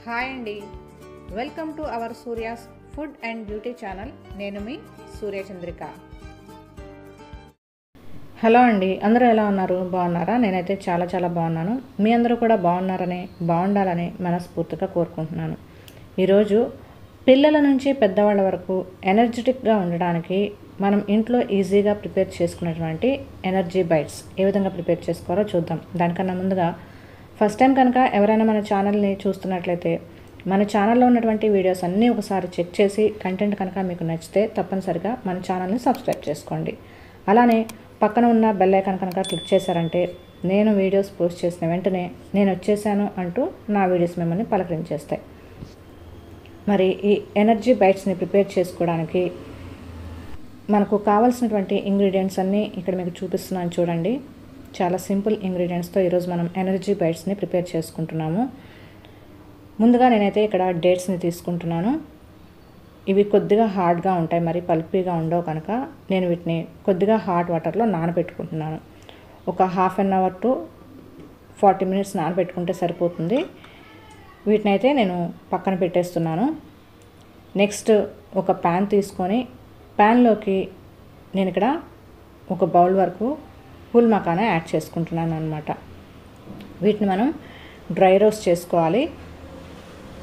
Hi అండి, welcome to our Surya's food and beauty channel. నేను మీ Suryachandrika. Hello అండి, అందరూ ఎలా ఉన్నారు? బాగున్నారా? నేనైతే చాలా బాగున్నాను. మీ అందరూ కూడా బాగుండాలని మనస్ఫూర్తిగా కోరుకుంటున్నాను. ఈరోజు పిల్లల నుంచి పెద్దవాళ్ళ వరకు ఎనర్జెటిక్గా ఉండడానికి మనం ఇంట్లో ఈజీగా ప్రిపేర్ చేసుకునేటువంటి ఎనర్జీ బైట్స్ ఏ విధంగా ప్రిపేర్ చేసుకోవాలో చూద్దాం. దానికన్నా ముందుగా ఫస్ట్ టైం కనుక ఎవరైనా మన ఛానల్ని చూస్తున్నట్లయితే మన ఛానల్లో ఉన్నటువంటి వీడియోస్ అన్నీ ఒకసారి చెక్ చేసి కంటెంట్ కనుక మీకు నచ్చితే తప్పనిసరిగా మన ఛానల్ని సబ్స్క్రైబ్ చేసుకోండి. అలానే పక్కన ఉన్న బెల్ ఐకాన్ కనుక క్లిక్ చేశారంటే నేను వీడియోస్ పోస్ట్ చేసిన వెంటనే నేను వచ్చేసాను అంటూ నా వీడియోస్ మిమ్మల్ని పలకరించేస్తాయి. మరి ఈ ఎనర్జీ బైట్స్ని ప్రిపేర్ చేసుకోవడానికి మనకు కావాల్సినటువంటి ఇంగ్రీడియంట్స్ అన్నీ ఇక్కడ మీకు చూపిస్తున్నాను చూడండి. చాలా సింపుల్ ఇంగ్రీడియంట్స్తో ఈరోజు మనం ఎనర్జీ బైట్స్ని ప్రిపేర్ చేసుకుంటున్నాము. ముందుగా నేనైతే ఇక్కడ డేట్స్ని తీసుకుంటున్నాను. ఇవి కొద్దిగా హార్డ్గా ఉంటాయి, మరి పల్పీగా ఉండవు కనుక నేను వీటిని కొద్దిగా హాట్ వాటర్లో నానబెట్టుకుంటున్నాను. ఒక half an hour to 40 minutes నానబెట్టుకుంటే సరిపోతుంది. వీటిని అయితే నేను పక్కన పెట్టేస్తున్నాను. నెక్స్ట్ ఒక ప్యాన్ తీసుకొని ప్యాన్లోకి నేను ఇక్కడ ఒక బౌల్ వరకు పూల్ మకానా యాడ్ చేసుకుంటున్నాను అనమాట. వీటిని మనం డ్రై రోస్ట్ చేసుకోవాలి.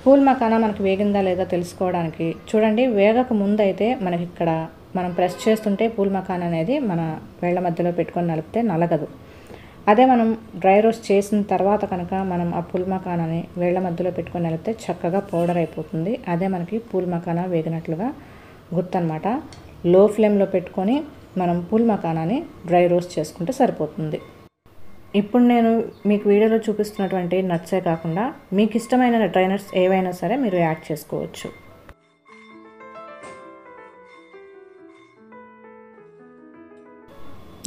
పూల్ మకానా మనకు వేగిందా లేదా తెలుసుకోవడానికి చూడండి, వేగక ముందు అయితే మనకి ఇక్కడ మనం ప్రెస్ చేస్తుంటే పూల్ మకానా అనేది మన వేళ్ల మధ్యలో పెట్టుకొని నలిపితే నలగదు. అదే మనం డ్రై రోస్ట్ చేసిన తర్వాత కనుక మనం ఆ పూల్ మకానాని వేళ్ల మధ్యలో పెట్టుకొని నలిపితే చక్కగా పౌడర్ అయిపోతుంది. అదే మనకి పూల్ మకానా వేగినట్లుగా గుర్తనమాట. లో ఫ్లేమ్లో పెట్టుకొని మనం పూల్ మకానాని డ్రై రోస్ట్ చేసుకుంటే సరిపోతుంది. ఇప్పుడు నేను మీకు వీడియోలో చూపిస్తున్నటువంటి నట్సే కాకుండా మీకు ఇష్టమైన డ్రై నట్స్ ఏవైనా సరే మీరు యాడ్ చేసుకోవచ్చు.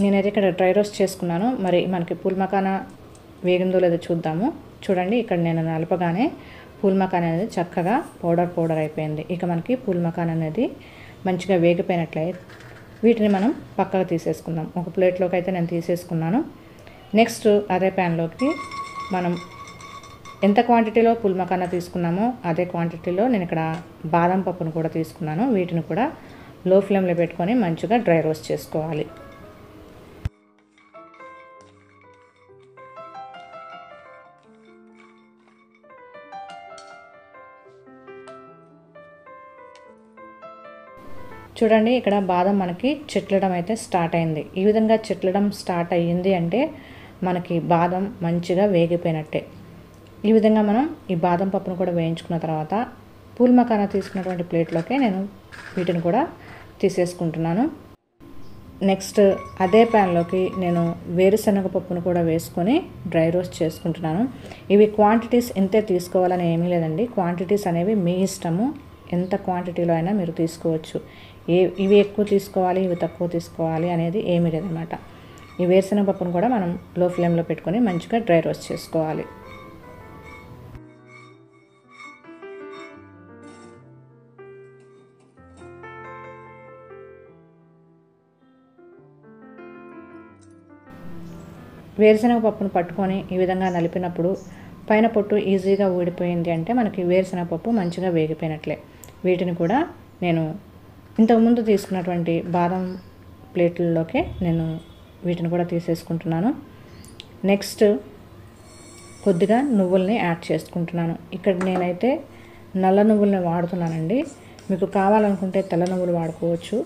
నేనైతే ఇక్కడ డ్రై రోస్ట్ చేసుకున్నాను. మరి మనకి పూల్ మకానా వేగిందో లేదో చూద్దాము. చూడండి, ఇక్కడ నేను నలపగానే పూల్ మకానా అనేది చక్కగా పౌడర్ అయిపోయింది. ఇక మనకి పూల్ మకానా అనేది మంచిగా వేగిపోయినట్లే వీటిని మనం పక్కకు తీసేసుకుందాం. ఒక ప్లేట్లోకి అయితే నేను తీసేసుకున్నాను. నెక్స్ట్ అదే ప్యాన్లోకి మనం ఎంత క్వాంటిటీలో పూల్ మకానా తీసుకున్నామో అదే క్వాంటిటీలో నేను ఇక్కడ బాదం పప్పును కూడా తీసుకున్నాను. వీటిని కూడా లో ఫ్లేమ్లో పెట్టుకొని మంచిగా డ్రై రోస్ట్ చేసుకోవాలి. చూడండి, ఇక్కడ బాదం మనకి చిట్లడం అయితే స్టార్ట్ అయింది. ఈ విధంగా చిట్లడం స్టార్ట్ అయ్యింది అంటే మనకి బాదం మంచిగా వేగిపోయినట్టే. ఈ విధంగా మనం ఈ బాదం పప్పును కూడా వేయించుకున్న తర్వాత పూల్ మకానా తీసుకున్నటువంటి ప్లేట్లోకి నేను వీటిని కూడా తీసేసుకుంటున్నాను. నెక్స్ట్ అదే ప్యాన్లోకి నేను వేరుశనగ పప్పును కూడా వేసుకొని డ్రై రోస్ట్ చేసుకుంటున్నాను. ఇవి క్వాంటిటీస్ ఇంతే తీసుకోవాలని ఏమీ లేదండి. క్వాంటిటీస్ అనేవి మీ ఇష్టము, ఎంత క్వాంటిటీలో అయినా మీరు తీసుకోవచ్చు. ఇవి ఎక్కువ తీసుకోవాలి, ఇవి తక్కువ తీసుకోవాలి అనేది ఏమీ లేదనమాట. ఈ వేరుశనగ పప్పును కూడా మనం లో ఫ్లేమ్లో పెట్టుకొని మంచిగా డ్రై రోస్ట్ చేసుకోవాలి. వేరుశనగ పప్పును పట్టుకొని ఈ విధంగా నలిపినప్పుడు పైన పొట్టు ఈజీగా ఊడిపోయింది అంటే మనకి వేరుశనగ పప్పు మంచిగా వేగిపోయినట్లే. వీటిని కూడా నేను ఇంతకుముందు తీసుకున్నటువంటి బాదం ప్లేట్లలోకి నేను వీటిని కూడా తీసేసుకుంటున్నాను. నెక్స్ట్ కొద్దిగా నువ్వుల్ని యాడ్ చేసుకుంటున్నాను. ఇక్కడ నేనైతే నల్ల నువ్వుల్ని వాడుతున్నానండి. మీకు కావాలనుకుంటే తెల్ల నువ్వులు వాడుకోవచ్చు.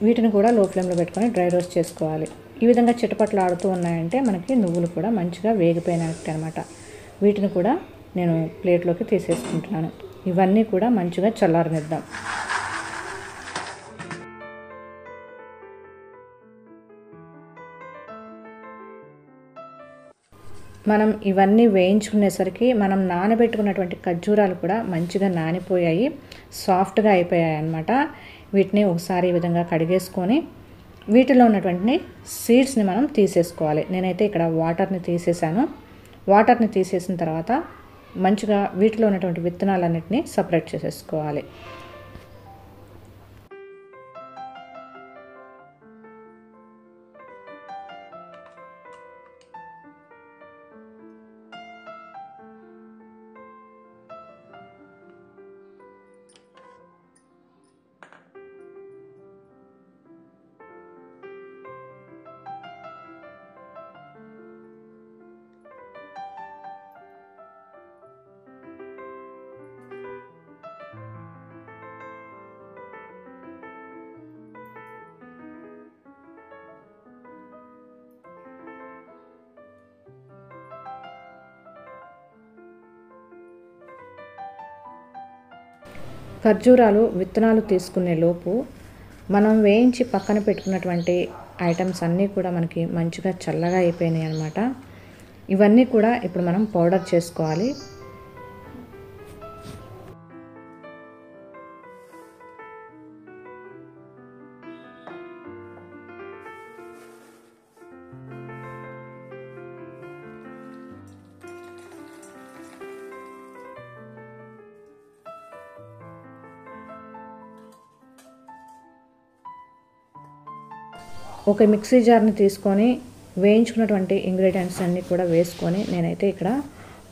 వీటిని కూడా లో ఫ్లేమ్లో పెట్టుకొని డ్రై రోస్ట్ చేసుకోవాలి. ఈ విధంగా చిటపట్లు ఆడుతూ ఉన్నాయంటే మనకి నువ్వులు కూడా మంచిగా వేగిపోయినట్టు అనమాట. వీటిని కూడా నేను ప్లేట్లోకి తీసేసుకుంటున్నాను. ఇవన్నీ కూడా మంచిగా చల్లారనిద్దాం. మనం ఇవన్నీ వేయించుకునేసరికి మనం నానబెట్టుకున్నటువంటి ఖర్జూరాలు కూడా మంచిగా నానిపోయాయి, సాఫ్ట్గా అయిపోయాయి అన్నమాట. వీటిని ఒకసారి ఈ విధంగా కడిగేసుకొని వీటిలో ఉన్నటువంటి సీడ్స్ని మనం తీసేసుకోవాలి. నేనైతే ఇక్కడ వాటర్ని తీసేసాను. వాటర్ని తీసేసిన తర్వాత మంచిగా వీటిలో ఉన్నటువంటి విత్తనాలన్నిటిని సపరేట్ చేసేసుకోవాలి. ఖర్జూరాలు విత్తనాలు తీసుకునే లోపు మనం వేయించి పక్కన పెట్టుకున్నటువంటి ఐటమ్స్ అన్నీ కూడా మనకి మంచిగా చల్లగా అయిపోయినాయి అన్నమాట. ఇవన్నీ కూడా ఇప్పుడు మనం పౌడర్ చేసుకోవాలి. ఒక మిక్సీ జార్ని తీసుకొని వేయించుకున్నటువంటి ఇంగ్రీడియంట్స్ అన్నీ కూడా వేసుకొని నేనైతే ఇక్కడ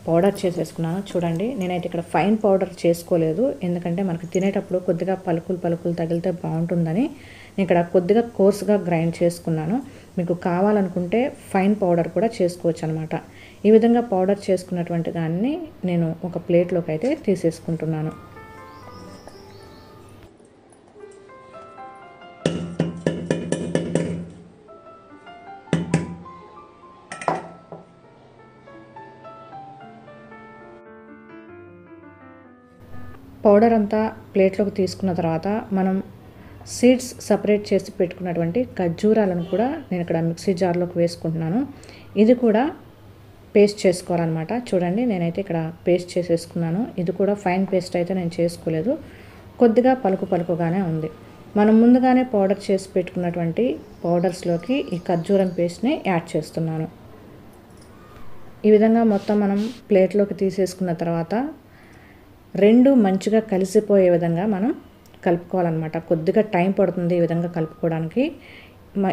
పౌడర్ చేసేసుకున్నాను. చూడండి, నేనైతే ఇక్కడ ఫైన్ పౌడర్ చేసుకోలేదు, ఎందుకంటే మనకు తినేటప్పుడు కొద్దిగా పలుకులు తగిలితే బాగుంటుందని నేను ఇక్కడ కొద్దిగా కోర్స్గా గ్రైండ్ చేసుకున్నాను. మీకు కావాలనుకుంటే ఫైన్ పౌడర్ కూడా చేసుకోవచ్చు అనమాట. ఈ విధంగా పౌడర్ చేసుకున్నటువంటి దాన్ని నేను ఒక ప్లేట్లోకి అయితే తీసేసుకుంటున్నాను. పౌడర్ అంతా ప్లేట్లోకి తీసుకున్న తర్వాత మనం సీడ్స్ సపరేట్ చేసి పెట్టుకున్నటువంటి ఖర్జూరాలను కూడా నేను ఇక్కడ మిక్సీ జార్లోకి వేసుకుంటున్నాను. ఇది కూడా పేస్ట్ చేసుకోవాలన్నమాట. చూడండి, నేనైతే ఇక్కడ పేస్ట్ చేసేసుకున్నాను. ఇది కూడా ఫైన్ పేస్ట్ అయితే నేను చేసుకోలేదు, కొద్దిగా పలుకుగానే ఉంది. మనం ముందుగానే పౌడర్ చేసి పెట్టుకున్నటువంటి పౌడర్స్లోకి ఈ ఖర్జూరం పేస్ట్ని యాడ్ చేస్తున్నాను. ఈ విధంగా మొత్తం మనం ప్లేట్లోకి తీసేసుకున్న తర్వాత రెండు మంచిగా కలిసిపోయే విధంగా మనం కలుపుకోవాలన్నమాట. కొద్దిగా టైం పడుతుంది ఈ విధంగా కలుపుకోవడానికి.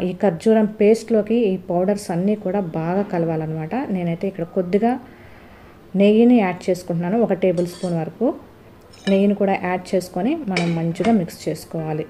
ఈ ఖర్జూరం పేస్ట్లోకి ఈ పౌడర్స్ అన్నీ కూడా బాగా కలవాలన్నమాట. నేనైతే ఇక్కడ కొద్దిగా నెయ్యిని యాడ్ చేసుకుంటున్నాను. 1 టేబుల్ స్పూన్ వరకు నెయ్యిని కూడా యాడ్ చేసుకొని మనం మంచిగా మిక్స్ చేసుకోవాలి.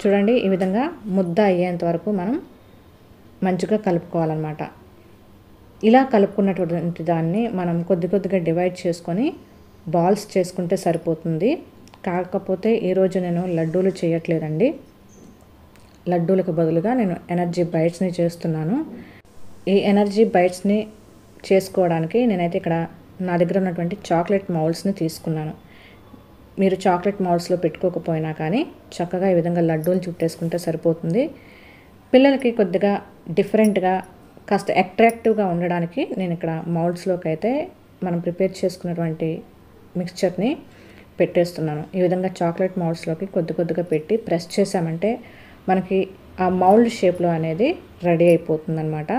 చూడండి, ఈ విధంగా ముద్ద అయ్యేంత వరకు మనం మంచిగా కలుపుకోవాలన్నమాట. ఇలా కలుపుకున్నటువంటి దాన్ని మనం కొద్దిగా డివైడ్ చేసుకొని బాల్స్ చేసుకుంటే సరిపోతుంది. కాకపోతే ఈరోజు నేను లడ్డూలు చేయట్లేదండి. లడ్డూలకు బదులుగా నేను ఎనర్జీ బైట్స్ని చేస్తున్నాను. ఈ ఎనర్జీ బైట్స్ని చేసుకోవడానికి నేనైతే ఇక్కడ నా దగ్గర ఉన్నటువంటి చాక్లెట్ మౌల్డ్స్ని తీసుకున్నాను. మీరు చాక్లెట్ మౌల్డ్స్లో పెట్టుకోకపోయినా కానీ చక్కగా ఈ విధంగా లడ్డూలు చుట్టేసుకుంటే సరిపోతుంది. పిల్లలకి కొద్దిగా డిఫరెంట్గా కాస్త అట్రాక్టివ్గా ఉండడానికి నేను ఇక్కడ మౌల్డ్స్లోకి అయితే మనం ప్రిపేర్ చేసుకున్నటువంటి మిక్స్చర్ని పెట్టేస్తున్నాను. ఈ విధంగా చాక్లెట్ మౌల్డ్స్లోకి కొద్దిగా పెట్టి ప్రెస్ చేసామంటే మనకి ఆ మౌల్డ్ షేప్లో అనేది రెడీ అయిపోతుందన్నమాట.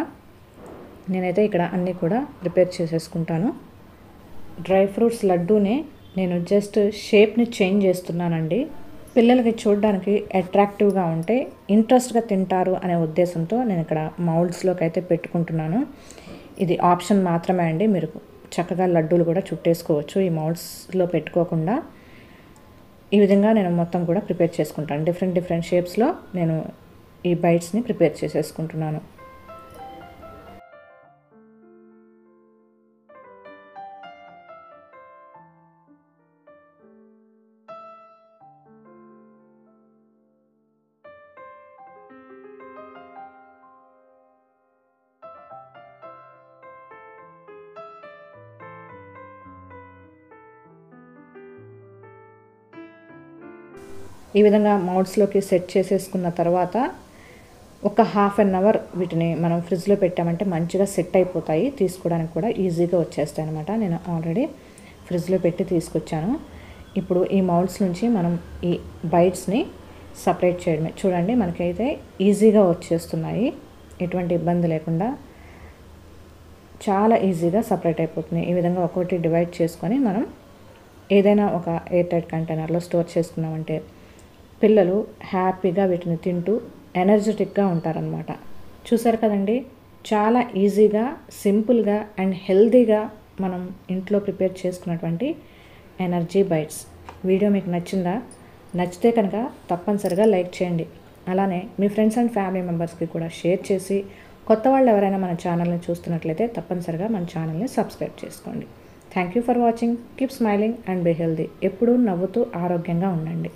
నేనైతే ఇక్కడ అన్నీ కూడా ప్రిపేర్ చేసేసుకుంటాను. డ్రై ఫ్రూట్స్ లడ్డూని నేను జస్ట్ షేప్ని చేంజ్ చేస్తున్నానండి. పిల్లలకి చూడడానికి అట్రాక్టివ్గా ఉంటే ఇంట్రెస్ట్గా తింటారు అనే ఉద్దేశంతో నేను ఇక్కడ మౌల్డ్స్లోకి అయితే పెట్టుకుంటున్నాను. ఇది ఆప్షన్ మాత్రమే అండి. మీరు చక్కగా లడ్డూలు కూడా చుట్టేసుకోవచ్చు ఈ మౌల్డ్స్లో పెట్టుకోకుండా. ఈ విధంగా నేను మొత్తం కూడా ప్రిపేర్ చేసుకుంటాను. డిఫరెంట్ షేప్స్లో నేను ఈ బైట్స్ని ప్రిపేర్ చేసేసుకుంటున్నాను. ఈ విధంగా మౌల్డ్స్లోకి సెట్ చేసేసుకున్న తర్వాత ఒక హాఫ్ అన్ అవర్ వీటిని మనం ఫ్రిడ్జ్లో పెట్టామంటే మంచిగా సెట్ అయిపోతాయి. తీసుకోవడానికి కూడా ఈజీగా వచ్చేస్తాయి అనమాట. నేను ఆల్రెడీ ఫ్రిడ్జ్లో పెట్టి తీసుకొచ్చాను. ఇప్పుడు ఈ మౌల్డ్స్ నుంచి మనం ఈ బైట్స్ని సపరేట్ చేయడమే. చూడండి, మనకైతే ఈజీగా వచ్చేస్తున్నాయి, ఎటువంటి ఇబ్బంది లేకుండా. చాలా ఈజీగా సపరేట్ అయిపోతుంది. ఈ విధంగా ఒక్కొక్కటి డివైడ్ చేసుకొని మనం ఏదైనా ఒక ఎయిర్ టైట్ కంటైనర్లో స్టోర్ చేసుకున్నామంటే పిల్లలు హ్యాపీగా వీటిని తింటూ ఎనర్జెటిక్గా ఉంటారనమాట. చూసారు కదండి, చాలా ఈజీగా, సింపుల్గా అండ్ హెల్తీగా మనం ఇంట్లో ప్రిపేర్ చేసుకున్నటువంటి ఎనర్జీ బైట్స్. వీడియో మీకు నచ్చిందా? నచ్చితే కనుక తప్పనిసరిగా లైక్ చేయండి. అలానే మీ ఫ్రెండ్స్ అండ్ ఫ్యామిలీ మెంబర్స్కి కూడా షేర్ చేసి, కొత్త వాళ్ళు ఎవరైనా మన ఛానల్ని చూస్తున్నట్లయితే తప్పనిసరిగా మన ఛానల్ని సబ్స్క్రైబ్ చేసుకోండి. Thank you for watching. Keep smiling and be healthy. ఎప్పుడూ నవ్వుతూ ఆరోగ్యంగా ఉండండి.